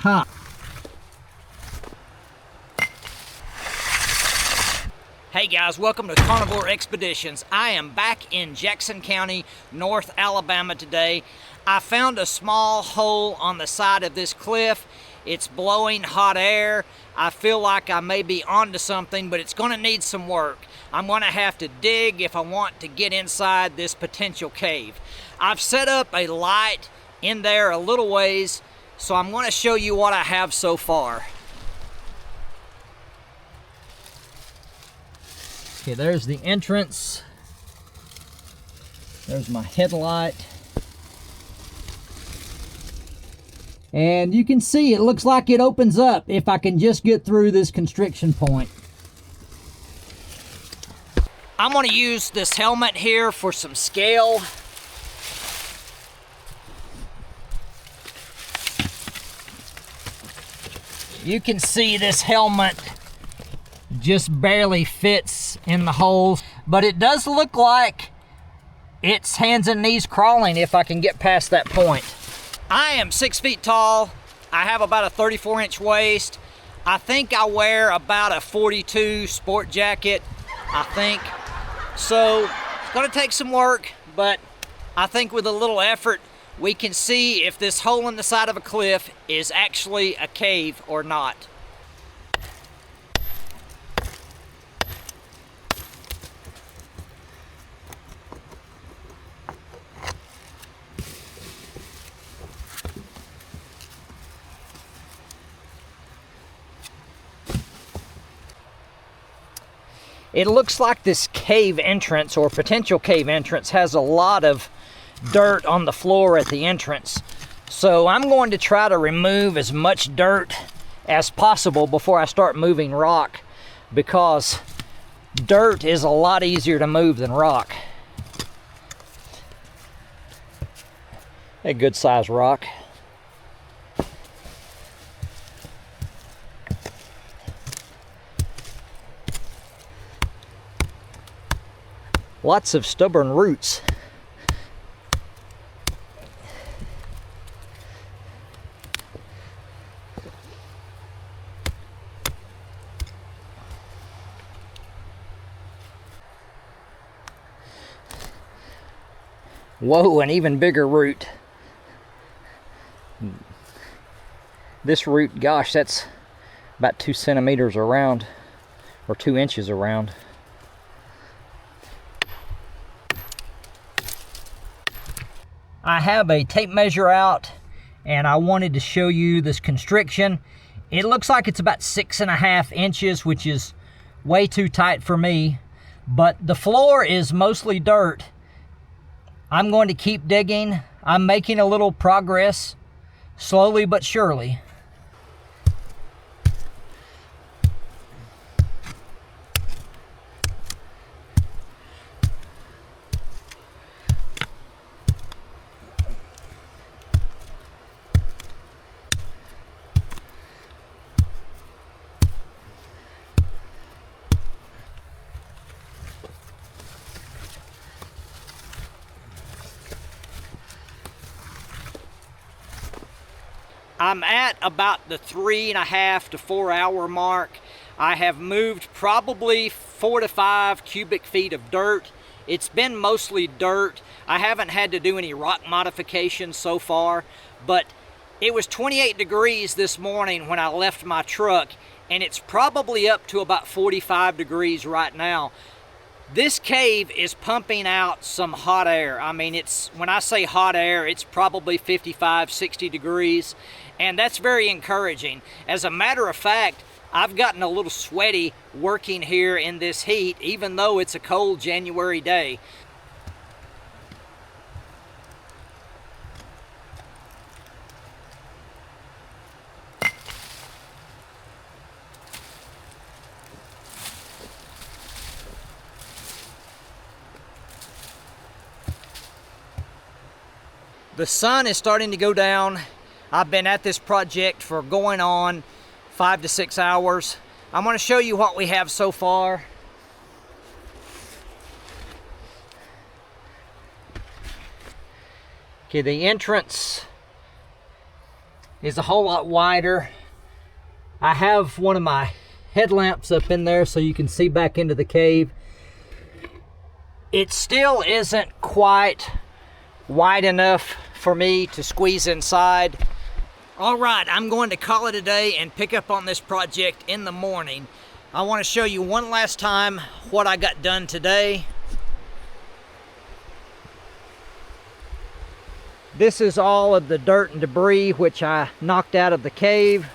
Aha! Hey guys, welcome to Carnivore Expeditions. I am back in Jackson County, North Alabama today. I found a small hole on the side of this cliff. It's blowing hot air. I feel like I may be onto something, but it's going to need some work. I'm going to have to dig if I want to get inside this potential cave. I've set up a light in there a little ways, so I'm going to show you what I have so far. Okay, there's the entrance. There's my headlight. And you can see it looks like it opens up if I can just get through this constriction point. I'm going to use this helmet here for some scale. You can see this helmet just barely fits in the holes, but it does look like it's hands and knees crawling if I can get past that point. I am 6 feet tall. I have about a 34-inch waist. I think I wear about a 42 sport jacket, I think. So it's gonna take some work, but I think with a little effort, we can see if this hole in the side of a cliff is actually a cave or not. It looks like this cave entrance or potential cave entrance has a lot of dirt on the floor at the entrance. So I'm going to try to remove as much dirt as possible before I start moving rock, because dirt is a lot easier to move than rock. A good size rock. Lots of stubborn roots. Whoa, an even bigger root. This root, gosh, that's about 2 centimeters around, or 2 inches around. I have a tape measure out, and I wanted to show you this constriction. It looks like it's about 6.5 inches, which is way too tight for me, but the floor is mostly dirt. I'm going to keep digging. I'm making a little progress, slowly but surely. I'm at about the 3.5 to 4 hour mark. I have moved probably 4 to 5 cubic feet of dirt. It's been mostly dirt. I haven't had to do any rock modifications so far, but it was 28 degrees this morning when I left my truck, and it's probably up to about 45 degrees right now. This cave is pumping out some hot air. I mean, when I say hot air, it's probably 55, 60 degrees, and that's very encouraging. As a matter of fact, I've gotten a little sweaty working here in this heat, even though it's a cold January day. The sun is starting to go down. I've been at this project for going on 5 to 6 hours. I'm going to show you what we have so far. Okay, the entrance is a whole lot wider. I have one of my headlamps up in there so you can see back into the cave. It still isn't quite wide enough for me to squeeze inside. All right, I'm going to call it a day and pick up on this project in the morning. I want to show you one last time what I got done today. This is all of the dirt and debris which I knocked out of the cave.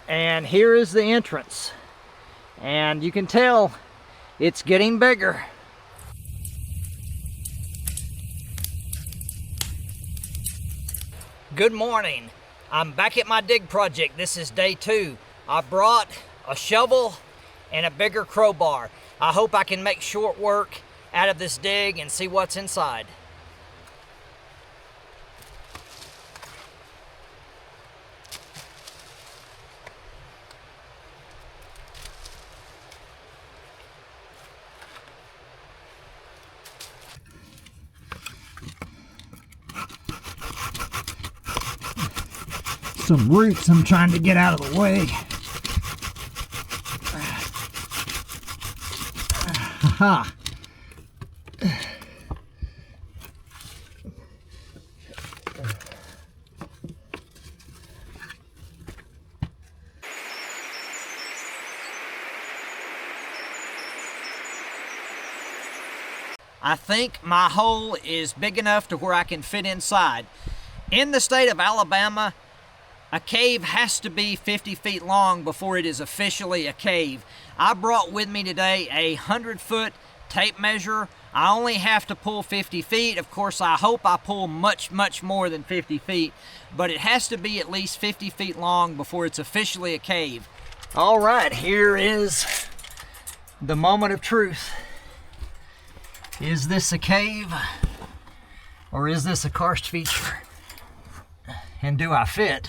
And here is the entrance. And you can tell it's getting bigger. Good morning. I'm back at my dig project. This is day 2. I brought a shovel and a bigger crowbar. I hope I can make short work out of this dig and see what's inside. Some roots I'm trying to get out of the way. Aha. I think my hole is big enough to where I can fit inside. In the state of Alabama, a cave has to be 50 feet long before it is officially a cave. I brought with me today a 100-foot tape measure. I only have to pull 50 feet. Of course, I hope I pull much more than 50 feet, but it has to be at least 50 feet long before it's officially a cave. All right, here is the moment of truth. Is this a cave or is this a karst feature? And do I fit?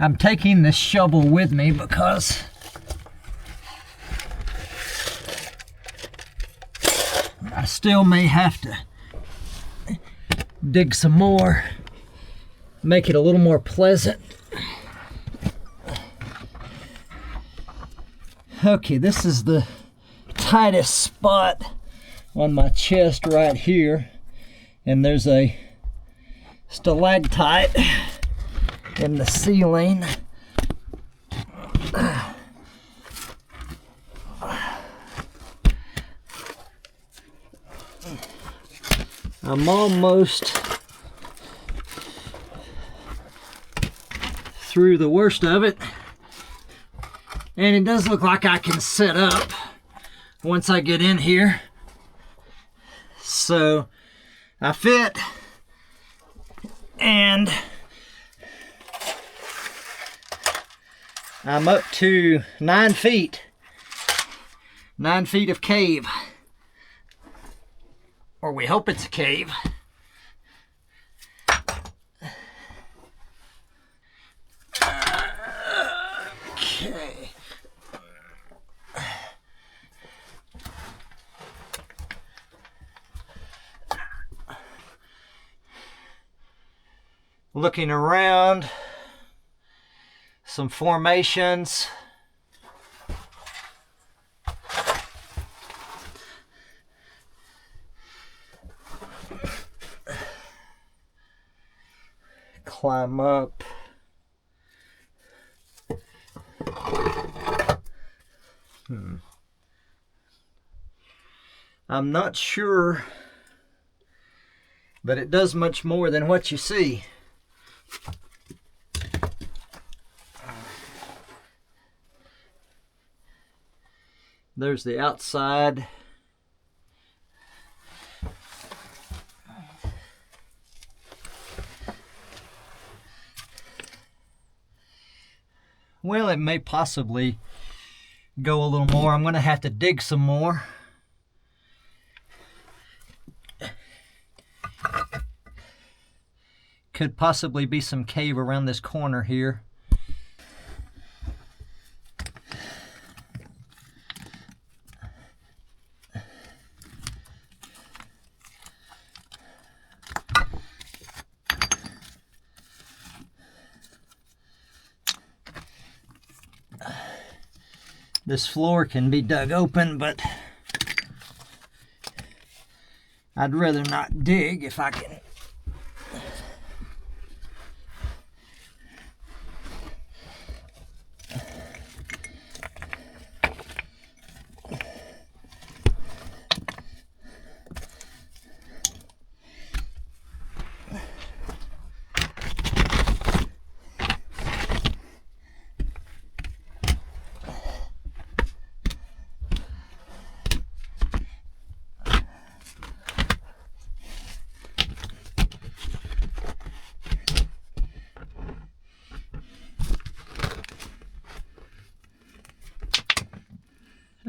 I'm taking this shovel with me because I still may have to dig some more, make it a little more pleasant. Okay, this is the tightest spot on my chest right here, and there's a stalactite in the ceiling. I'm almost through the worst of it, and it does look like I can set up once I get in here. So I fit, and I'm up to 9 feet. 9 feet of cave. Or we hope it's a cave. Okay. Looking around. Some formations. Climb up. I'm not sure, but it does much more than what you see. There's the outside. Well, it may possibly go a little more. I'm going to have to dig some more. Could possibly be some cave around this corner here. This floor can be dug open, but I'd rather not dig if I can.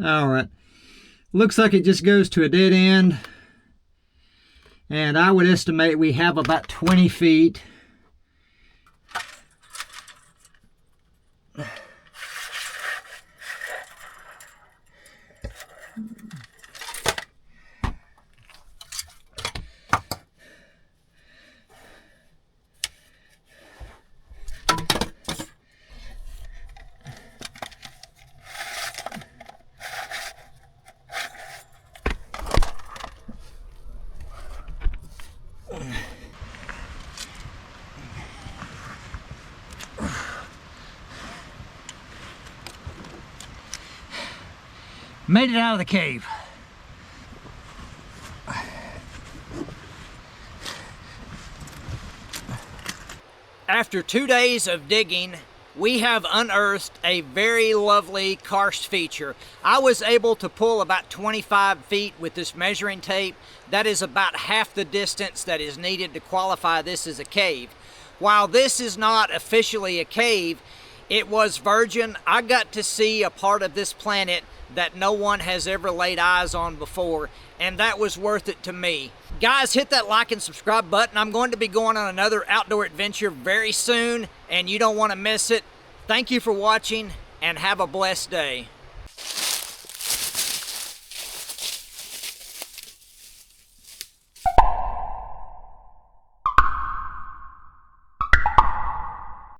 All right, looks like it just goes to a dead end, and I would estimate we have about 20 feet. Made it out of the cave. After 2 days of digging, we have unearthed a very lovely karst feature. I was able to pull about 25 feet with this measuring tape. That is about half the distance that is needed to qualify this as a cave. While this is not officially a cave, it was virgin. I got to see a part of this planet that no one has ever laid eyes on before, and that was worth it to me. Guys, hit that like and subscribe button. I'm going to be going on another outdoor adventure very soon, and you don't want to miss it. Thank you for watching, and have a blessed day.